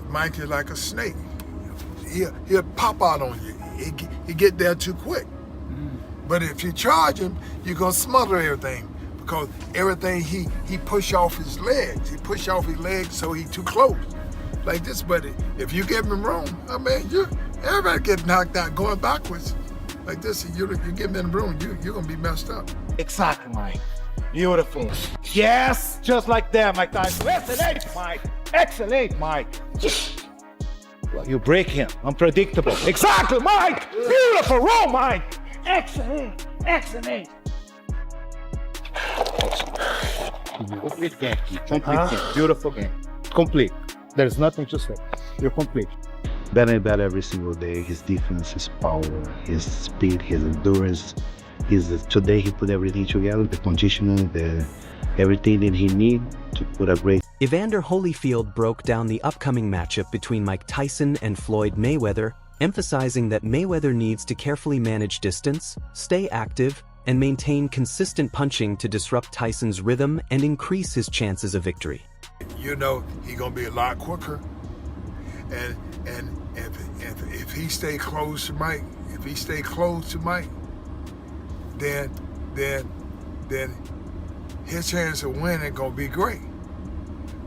Mike is like a snake. He'll pop out on you. He get there too quick. But if you charge him, you're gonna smother everything because everything he push off his legs. He push off his legs so he too close. Like this, but if you give him room, I mean, everybody get knocked out going backwards. Like this, you give him room, you're gonna be messed up. Exactly, Mike. Beautiful. Yes, just like that, Mike Tyson. Excellent, Mike. Excellent, Mike. Well, you break him. Unpredictable. Exactly, Mike. Beautiful roll, Mike. Excellent. Excellent. Complete game. Complete game. Beautiful game. Complete. There's nothing to say. You're complete. Better and better every single day. His defense, his power, his speed, his endurance. Today he put everything together, the conditioning, everything that he need to put a great. Evander Holyfield broke down the upcoming matchup between Mike Tyson and Floyd Mayweather, emphasizing that Mayweather needs to carefully manage distance, stay active, and maintain consistent punching to disrupt Tyson's rhythm and increase his chances of victory. You know he's gonna be a lot quicker, and if he stay close to Mike, then his chance of winning gonna be great.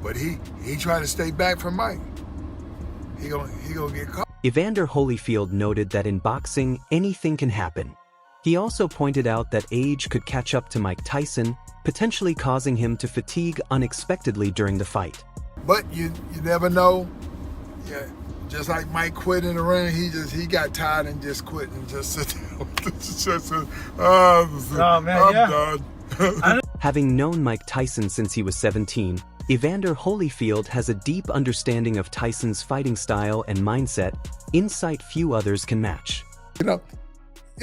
But he try to stay back from Mike. He gonna get caught. Evander Holyfield noted that in boxing, anything can happen. He also pointed out that age could catch up to Mike Tyson, potentially causing him to fatigue unexpectedly during the fight. But you never know. Yeah, just like Mike quit in the ring, he got tired and just quit and just sit down. I'm done. Having known Mike Tyson since he was 17, Evander Holyfield has a deep understanding of Tyson's fighting style and mindset, insight few others can match. You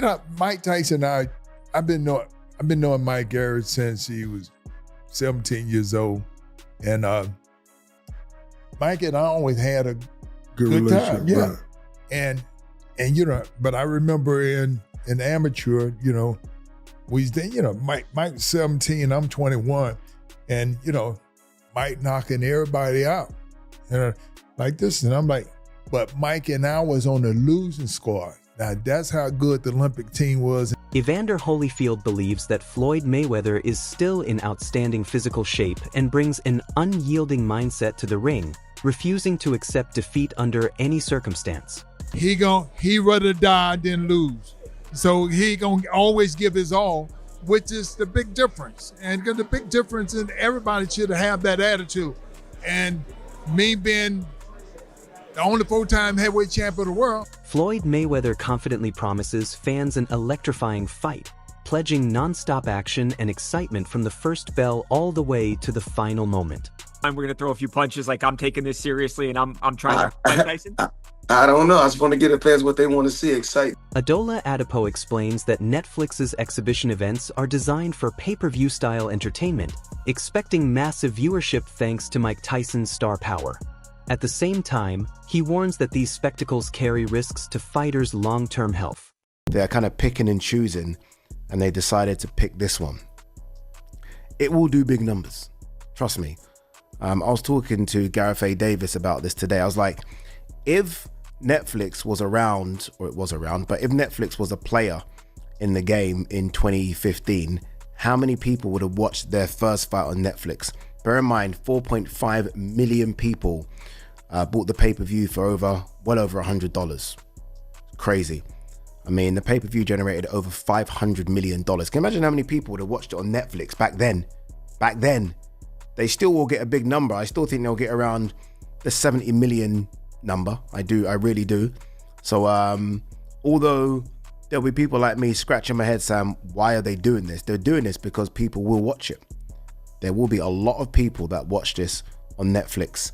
know, Mike Tyson, I've been knowing Mike Garrett since he was 17 years old, and Mike and I always had a good time, yeah. Right. And you know, but I remember in amateur, you know, Mike was 17, I'm 21, and you know, Mike knocking everybody out, like this, and I'm like, but Mike and I was on the losing squad. Now that's how good the Olympic team was. Evander Holyfield believes that Floyd Mayweather is still in outstanding physical shape and brings an unyielding mindset to the ring, refusing to accept defeat under any circumstance. He rather die than lose. So he gonna always give his all, which is the big difference. And the big difference is everybody should have that attitude. And me being the only 4-time heavyweight champion of the world. Floyd Mayweather confidently promises fans an electrifying fight, pledging non-stop action and excitement from the first bell all the way to the final moment. We're going to throw a few punches like I'm taking this seriously and I'm trying to fight Tyson? I don't know. I just want to get the fans what they want to see, excite. Adola Adepo explains that Netflix's exhibition events are designed for pay-per-view style entertainment, expecting massive viewership thanks to Mike Tyson's star power. At the same time, he warns that these spectacles carry risks to fighters' long-term health. They're kind of picking and choosing, and they decided to pick this one. It will do big numbers. Trust me. I was talking to Gareth A. Davis about this today. I was like, if Netflix was around, or it was around, but if Netflix was a player in the game in 2015, how many people would have watched their first fight on Netflix? Bear in mind, 4.5 million people bought the pay-per-view for well over $100. Crazy. I mean, the pay-per-view generated over $500 million. Can you imagine how many people would have watched it on Netflix back then? Back then. They still will get a big number. I still think they'll get around the 70 million number. I really do. So although there'll be people like me scratching my head saying, why are they doing this? They're doing this because people will watch it. There will be a lot of people that watch this on Netflix.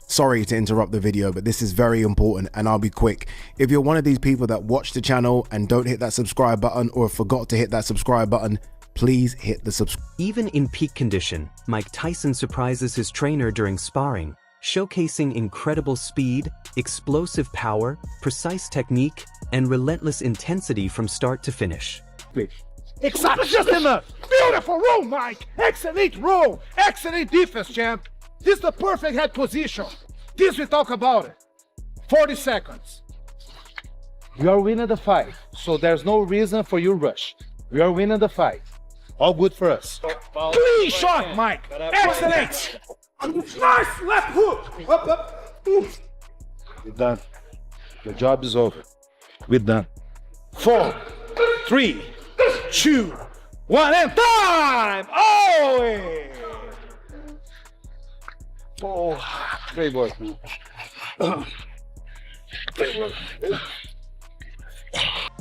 Sorry to interrupt the video, but this is very important and I'll be quick. If you're one of these people that watch the channel and don't hit that subscribe button or forgot to hit that subscribe button, please hit the subscribe. Even in peak condition, Mike Tyson surprises his trainer during sparring, showcasing incredible speed, explosive power, precise technique, and relentless intensity from start to finish. Please. Exactly, just in the beautiful roll, Mike. Excellent roll. Excellent defense, champ. This is the perfect head position. This we talk about it. 40 seconds. You are winning the fight, so there's no reason for you to rush. We are winning the fight. All good for us. Clean shot, Mike. Excellent. Nice left hook. Up. We're done. The job is over. We're done. 4, 3, 2, 1, and time! Oh, great work, man.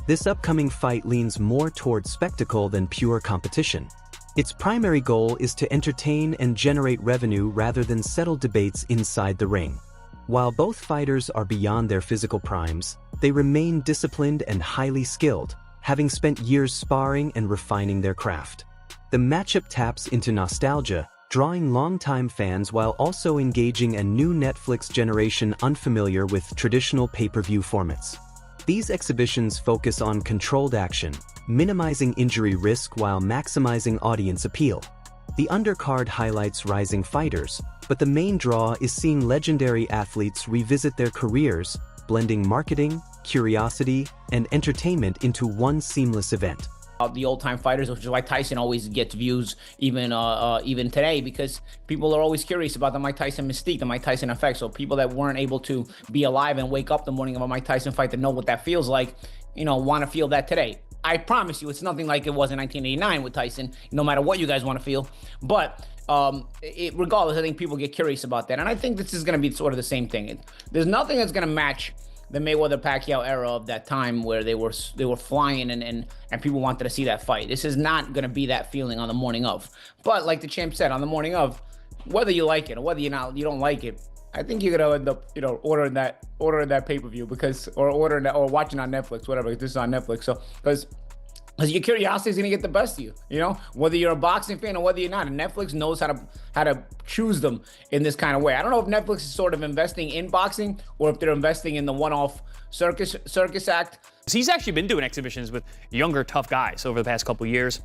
This upcoming fight leans more towards spectacle than pure competition. Its primary goal is to entertain and generate revenue rather than settle debates inside the ring. While both fighters are beyond their physical primes, they remain disciplined and highly skilled, having spent years sparring and refining their craft. The matchup taps into nostalgia, drawing longtime fans while also engaging a new Netflix generation unfamiliar with traditional pay-per-view formats. These exhibitions focus on controlled action, minimizing injury risk while maximizing audience appeal. The undercard highlights rising fighters, but the main draw is seeing legendary athletes revisit their careers, blending marketing, curiosity, and entertainment into one seamless event. The old-time fighters, which is why Tyson always gets views even today, because people are always curious about the Mike Tyson mystique, the Mike Tyson effect. So people that weren't able to be alive and wake up the morning of a Mike Tyson fight to know what that feels like, want to feel that today. I promise you, it's nothing like it was in 1989 with Tyson, no matter what you guys want to feel. But regardless, I think people get curious about that. And I think this is going to be sort of the same thing. There's nothing that's going to match the Mayweather-Pacquiao era of that time where they were flying and people wanted to see that fight. This is not going to be that feeling on the morning of. But like the champ said, on the morning of, whether you like it or whether you don't like it, I think you're gonna end up, ordering that pay-per-view or watching on Netflix, whatever. This is on Netflix, so because your curiosity is gonna get the best of you. Whether you're a boxing fan or whether you're not. And Netflix knows how to choose them in this kind of way. I don't know if Netflix is sort of investing in boxing or if they're investing in the one-off circus act. He's actually been doing exhibitions with younger, tough guys over the past couple of years.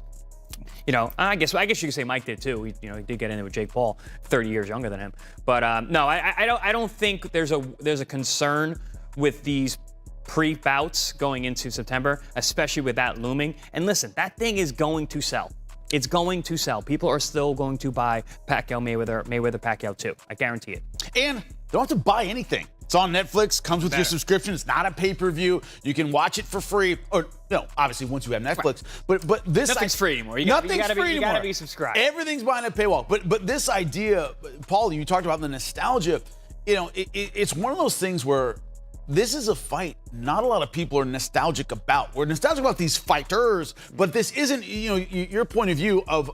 I guess you could say Mike did too. He did get in there with Jake Paul, 30 years younger than him. But no, I don't think there's a concern with these pre-bouts going into September, especially with that looming. And listen, that thing is going to sell. It's going to sell. People are still going to buy Pacquiao Mayweather Pacquiao too. I guarantee it. And you don't have to buy anything. It's on Netflix, comes with your subscription. It's not a pay-per-view. You can watch it for free. Or no, obviously once you have Netflix. Right. But this nothing's free anymore. Nothing's free anymore. You gotta be subscribed. Everything's behind a paywall. But this idea, Paul, you talked about the nostalgia. It's one of those things where this is a fight not a lot of people are nostalgic about. We're nostalgic about these fighters, but this isn't, your point of view of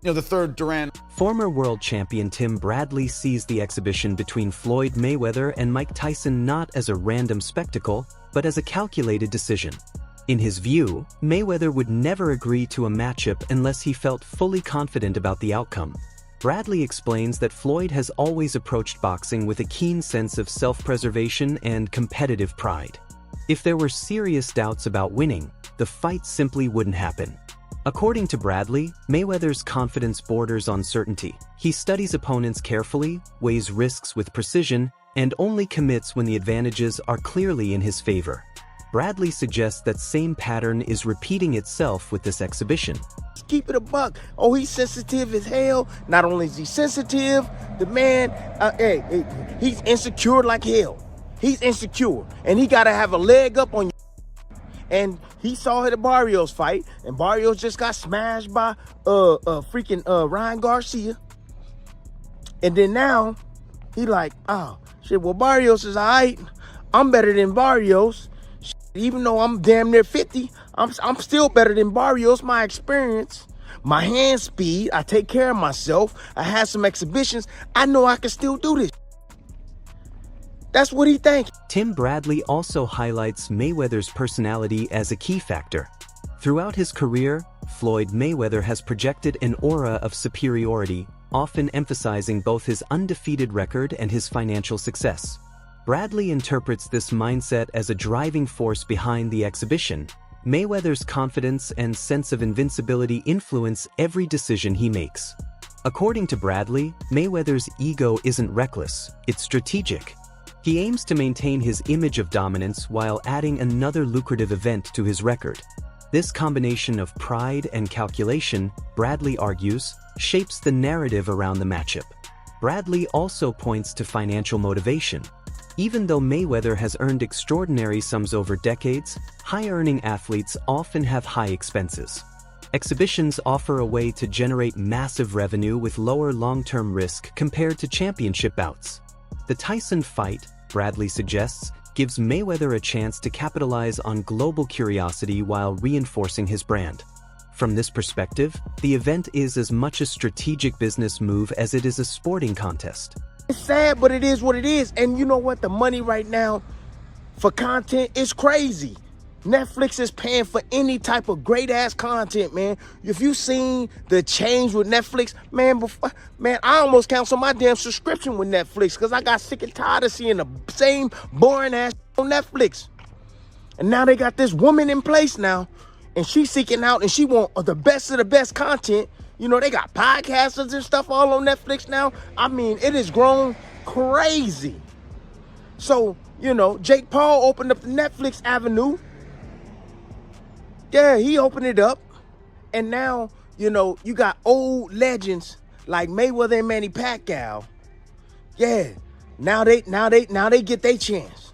the third Duran. Former world champion Tim Bradley sees the exhibition between Floyd Mayweather and Mike Tyson not as a random spectacle, but as a calculated decision. In his view, Mayweather would never agree to a matchup unless he felt fully confident about the outcome. Bradley explains that Floyd has always approached boxing with a keen sense of self-preservation and competitive pride. If there were serious doubts about winning, the fight simply wouldn't happen. According to Bradley, Mayweather's confidence borders on certainty. He studies opponents carefully, weighs risks with precision, and only commits when the advantages are clearly in his favor. Bradley suggests that same pattern is repeating itself with this exhibition. Keep it a buck. Oh, he's sensitive as hell. Not only is he sensitive, the man, he's insecure like hell. He's insecure, and he got to have a leg up on you. And he saw the Barrios fight, and Barrios just got smashed by Ryan Garcia. And then now, he like, oh, shit, well, Barrios is all right. I'm better than Barrios. Even though I'm damn near 50, I'm still better than Barrios. My experience, my hand speed, I take care of myself. I had some exhibitions. I know I can still do this. That's what he thinks. Tim Bradley also highlights Mayweather's personality as a key factor. Throughout his career, Floyd Mayweather has projected an aura of superiority, often emphasizing both his undefeated record and his financial success. Bradley interprets this mindset as a driving force behind the exhibition. Mayweather's confidence and sense of invincibility influence every decision he makes. According to Bradley, Mayweather's ego isn't reckless, it's strategic. He aims to maintain his image of dominance while adding another lucrative event to his record. This combination of pride and calculation, Bradley argues, shapes the narrative around the matchup. Bradley also points to financial motivation. Even though Mayweather has earned extraordinary sums over decades, high-earning athletes often have high expenses. Exhibitions offer a way to generate massive revenue with lower long-term risk compared to championship bouts. The Tyson fight, Bradley suggests, gives Mayweather a chance to capitalize on global curiosity while reinforcing his brand. From this perspective, the event is as much a strategic business move as it is a sporting contest. It's sad, but it is what it is. And you know what? The money right now for content is crazy. Netflix is paying for any type of great-ass content, man. If you've seen the change with Netflix, man, I almost canceled my damn subscription with Netflix because I got sick and tired of seeing the same boring-ass on Netflix. And now they got this woman in place now, and she's seeking out, and she want the best of the best content. You know, they got podcasters and stuff all on Netflix now. I mean, it has grown crazy. So, you know, Jake Paul opened up the Netflix avenue. Yeah, he opened it up. And now, you know, you got old legends like Mayweather and Manny Pacquiao. Yeah, now they get their chance.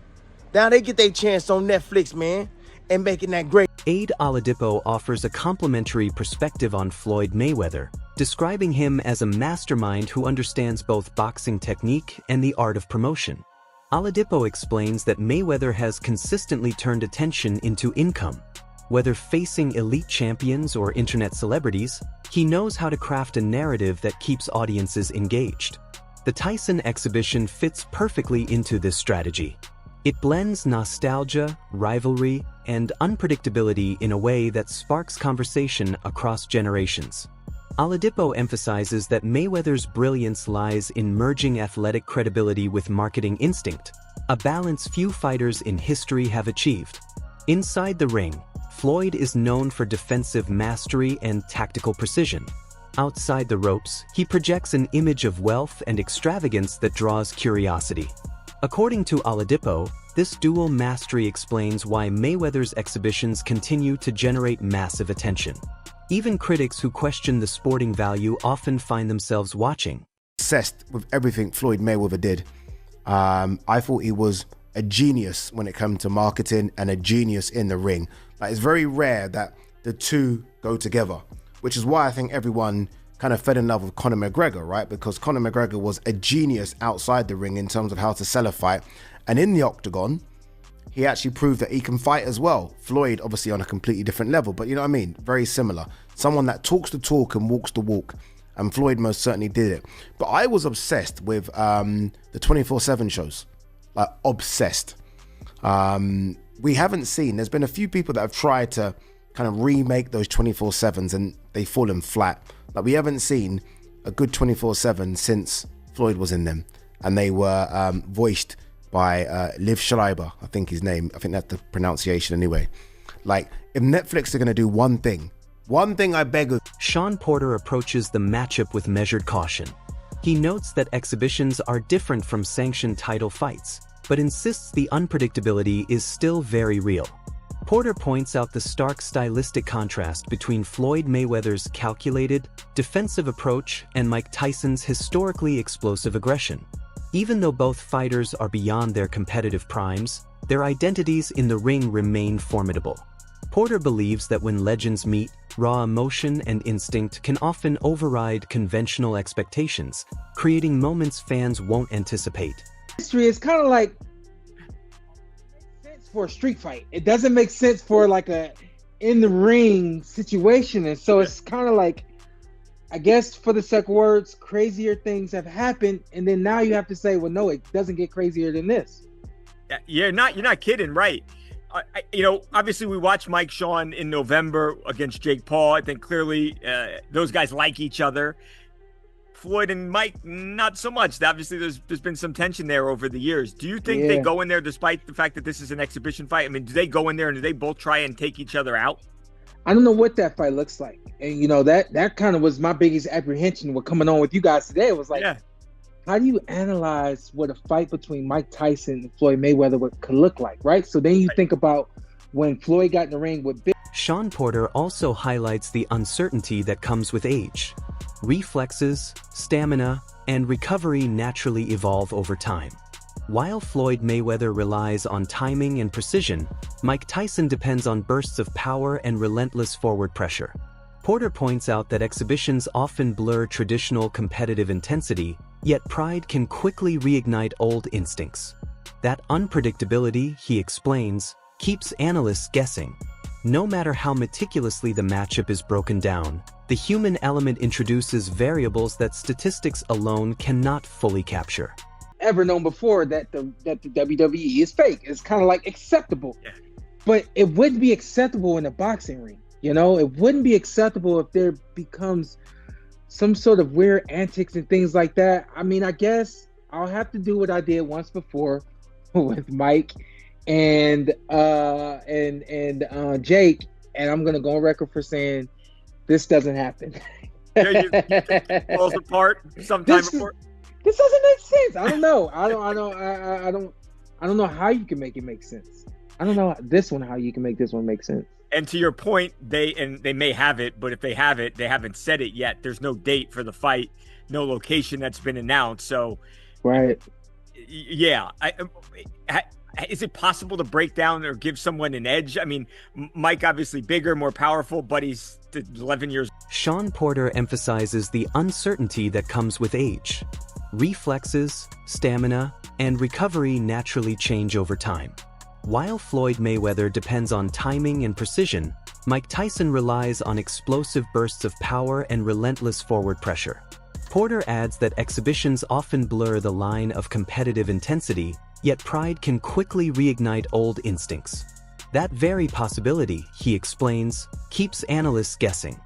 Now they get their chance on Netflix, man, and making that great. Aid Oladipo offers a complimentary perspective on Floyd Mayweather, describing him as a mastermind who understands both boxing technique and the art of promotion. Oladipo explains that Mayweather has consistently turned attention into income. Whether facing elite champions or internet celebrities, he knows how to craft a narrative that keeps audiences engaged. The Tyson exhibition fits perfectly into this strategy. It blends nostalgia, rivalry, and unpredictability in a way that sparks conversation across generations. Oladipo emphasizes that Mayweather's brilliance lies in merging athletic credibility with marketing instinct, a balance few fighters in history have achieved. Inside the ring, Floyd is known for defensive mastery and tactical precision. Outside the ropes, he projects an image of wealth and extravagance that draws curiosity. According to Oladipo, this dual mastery explains why Mayweather's exhibitions continue to generate massive attention. Even critics who question the sporting value often find themselves watching. Obsessed with everything Floyd Mayweather did. I thought he was a genius when it comes to marketing and a genius in the ring. Like, it's very rare that the two go together, which is why I think everyone kind of fell in love with Conor McGregor, right? Because Conor McGregor was a genius outside the ring in terms of how to sell a fight. And in the octagon, he actually proved that he can fight as well. Floyd, obviously on a completely different level, but you know what I mean? Very similar. Someone that talks the talk and walks the walk. And Floyd most certainly did it. But I was obsessed with the 24/7 shows. Like, obsessed. We haven't seen, there's been a few people that have tried to kind of remake those 24/7s and they've fallen flat. Like, we haven't seen a good 24/7 since Floyd was in them. And they were voiced by Liv Schreiber, I think his name. I think that's the pronunciation anyway. Like, if Netflix are going to do one thing I beg of. Sean Porter approaches the matchup with measured caution. He notes that exhibitions are different from sanctioned title fights, but insists the unpredictability is still very real. Porter points out the stark stylistic contrast between Floyd Mayweather's calculated, defensive approach and Mike Tyson's historically explosive aggression. Even though both fighters are beyond their competitive primes, their identities in the ring remain formidable. Porter believes that when legends meet, raw emotion and instinct can often override conventional expectations, creating moments fans won't anticipate. History is kind of like sense for a street fight. It doesn't make sense for like a in the ring situation, and so it's kind of like, I guess for the sake of words, crazier things have happened, and then now you have to say, well, no, it doesn't get crazier than this. You're not kidding, right? Obviously we watched Mike Sean in November against Jake Paul. I think clearly those guys like each other. Floyd and Mike, not so much. Obviously, there's been some tension there over the years. Do you think they go in there, despite the fact that this is an exhibition fight? I mean, do they go in there and do they both try and take each other out? I don't know what that fight looks like. And, that kind of was my biggest apprehension with coming on with you guys today. It was like, how do you analyze what a fight between Mike Tyson and Floyd Mayweather could look like, right? So then you think about when Floyd got in the ring with Big. Sean Porter also highlights the uncertainty that comes with age. Reflexes, stamina, and recovery naturally evolve over time. While Floyd Mayweather relies on timing and precision, Mike Tyson depends on bursts of power and relentless forward pressure. Porter points out that exhibitions often blur traditional competitive intensity, yet pride can quickly reignite old instincts. That unpredictability, he explains, keeps analysts guessing. No matter how meticulously the matchup is broken down, the human element introduces variables that statistics alone cannot fully capture. Ever known before that the WWE is fake. It's kind of like acceptable, but it wouldn't be acceptable in a boxing ring. You know, it wouldn't be acceptable if there becomes some sort of weird antics and things like that. I mean, I guess I'll have to do what I did once before with Mike and Jake, and I'm gonna go on record for saying this doesn't happen. You think it falls apart sometime before. This doesn't make sense. I don't know. I don't know how you can make it make sense. I don't know how you can make this one make sense. And to your point, they may have it, but if they have it, they haven't said it yet. There's no date for the fight, no location that's been announced. So, right. Yeah. Is it possible to break down or give someone an edge? I mean, Mike obviously bigger, more powerful, but he's 11 years. Sean Porter emphasizes the uncertainty that comes with age. Reflexes, stamina, and recovery naturally change over time. While Floyd Mayweather depends on timing and precision, Mike Tyson relies on explosive bursts of power and relentless forward pressure. Porter adds that exhibitions often blur the line of competitive intensity, yet pride can quickly reignite old instincts. That very possibility, he explains, keeps analysts guessing.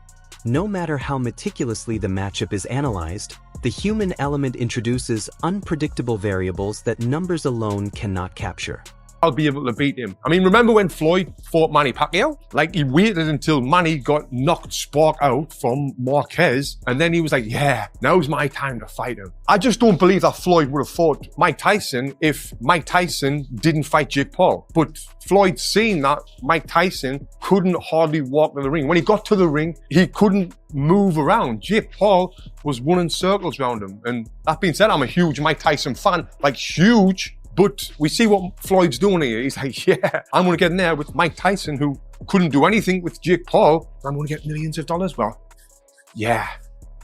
No matter how meticulously the matchup is analyzed, the human element introduces unpredictable variables that numbers alone cannot capture. I'll be able to beat him. I mean, remember when Floyd fought Manny Pacquiao? Like, he waited until Manny got knocked spark out from Marquez, and then he was like, yeah, now's my time to fight him. I just don't believe that Floyd would have fought Mike Tyson if Mike Tyson didn't fight Jake Paul. But Floyd seen that Mike Tyson couldn't hardly walk to the ring. When he got to the ring, he couldn't move around. Jake Paul was running circles around him. And that being said, I'm a huge Mike Tyson fan, like huge. But we see what Floyd's doing here. He's like, yeah, I'm going to get in there with Mike Tyson, who couldn't do anything with Jake Paul. I'm going to get millions of dollars. Well, yeah,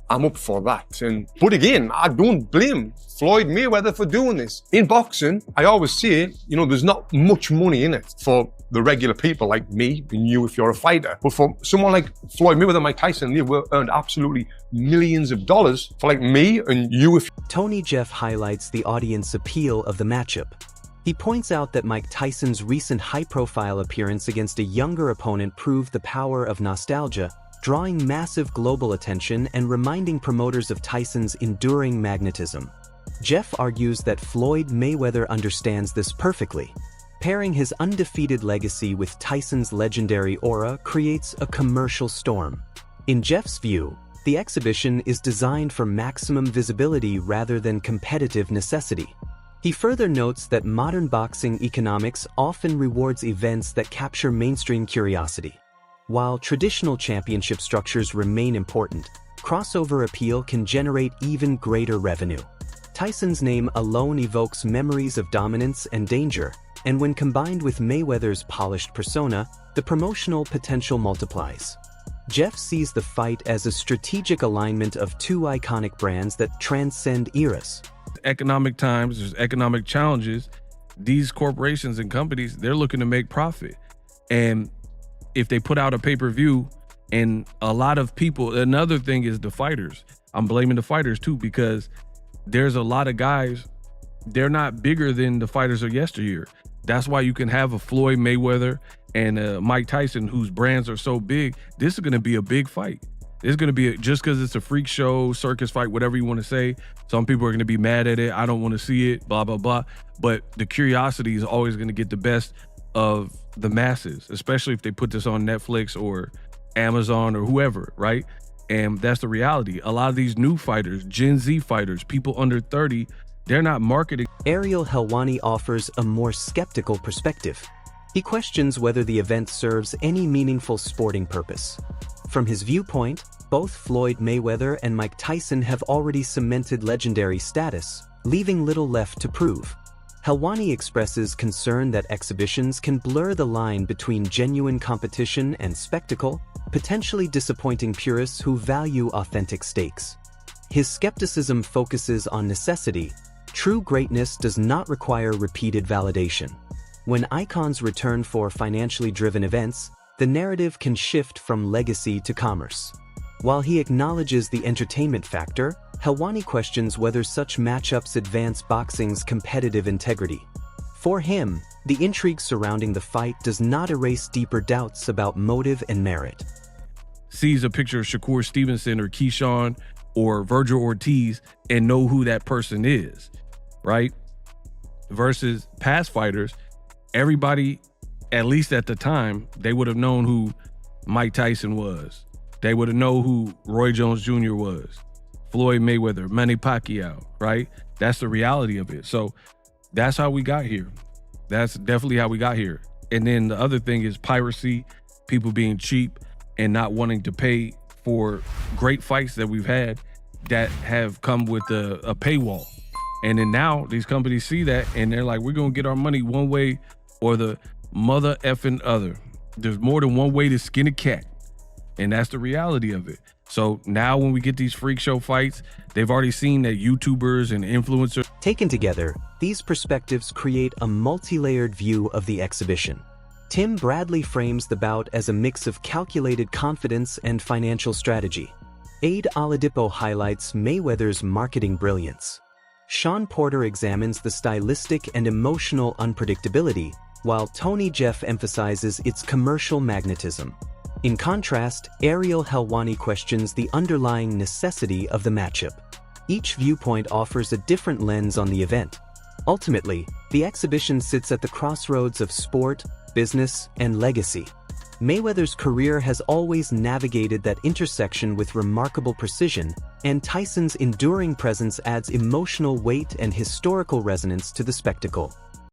I'm up for that. But again, I don't blame Floyd Mayweather for doing this. In boxing, I always say, you know, there's not much money in it for the regular people like me and you if you're a fighter. But for someone like Floyd Mayweather, Mike Tyson, they've earned absolutely millions of dollars for like me and you if... Tony Jeff highlights the audience appeal of the matchup. He points out that Mike Tyson's recent high-profile appearance against a younger opponent proved the power of nostalgia, drawing massive global attention and reminding promoters of Tyson's enduring magnetism. Jeff argues that Floyd Mayweather understands this perfectly. Pairing his undefeated legacy with Tyson's legendary aura creates a commercial storm. In Jeff's view, the exhibition is designed for maximum visibility rather than competitive necessity. He further notes that modern boxing economics often rewards events that capture mainstream curiosity. While traditional championship structures remain important, crossover appeal can generate even greater revenue. Tyson's name alone evokes memories of dominance and danger, and when combined with Mayweather's polished persona, the promotional potential multiplies. Jeff sees the fight as a strategic alignment of two iconic brands that transcend eras. Economic times, there's economic challenges. These corporations and companies, they're looking to make profit. And if they put out a pay-per-view, and a lot of people, another thing is the fighters. I'm blaming the fighters too, because there's a lot of guys, they're not bigger than the fighters of yesteryear. That's why you can have a Floyd Mayweather and a Mike Tyson whose brands are so big. This is going to be a big fight. It's going to be, just because it's a freak show, circus fight, whatever you want to say. Some people are going to be mad at it. I don't want to see it, blah, blah, blah. But the curiosity is always going to get the best of the masses, especially if they put this on Netflix or Amazon or whoever, right? And that's the reality. A lot of these new fighters, Gen Z fighters, people under 30, they're not marketing. Ariel Helwani offers a more skeptical perspective. He questions whether the event serves any meaningful sporting purpose. From his viewpoint, both Floyd Mayweather and Mike Tyson have already cemented legendary status, leaving little left to prove. Helwani expresses concern that exhibitions can blur the line between genuine competition and spectacle, potentially disappointing purists who value authentic stakes. His skepticism focuses on necessity. True greatness does not require repeated validation. When icons return for financially driven events, the narrative can shift from legacy to commerce. While he acknowledges the entertainment factor, Helwani questions whether such matchups advance boxing's competitive integrity. For him, the intrigue surrounding the fight does not erase deeper doubts about motive and merit. Sees a picture of Shakur Stevenson or Keyshawn or Virgil Ortiz and know who that person is, right? Versus past fighters, everybody, at least at the time, they would have known who Mike Tyson was. They would have known who Roy Jones Jr. was, Floyd Mayweather, Manny Pacquiao, right? That's the reality of it. So that's how we got here. That's definitely how we got here. And then the other thing is piracy, people being cheap and not wanting to pay for great fights that we've had that have come with a paywall. And then now these companies see that and they're like, we're going to get our money one way or the mother effing other. There's more than one way to skin a cat. And that's the reality of it. So now when we get these freak show fights, they've already seen that YouTubers and influencers. Taken together, these perspectives create a multi-layered view of the exhibition. Tim Bradley frames the bout as a mix of calculated confidence and financial strategy. Aid Oladipo highlights Mayweather's marketing brilliance. Sean Porter examines the stylistic and emotional unpredictability, while Tony Jeff emphasizes its commercial magnetism. In contrast, Ariel Helwani questions the underlying necessity of the matchup. Each viewpoint offers a different lens on the event. Ultimately, the exhibition sits at the crossroads of sport, business, and legacy. Mayweather's career has always navigated that intersection with remarkable precision, and Tyson's enduring presence adds emotional weight and historical resonance to the spectacle.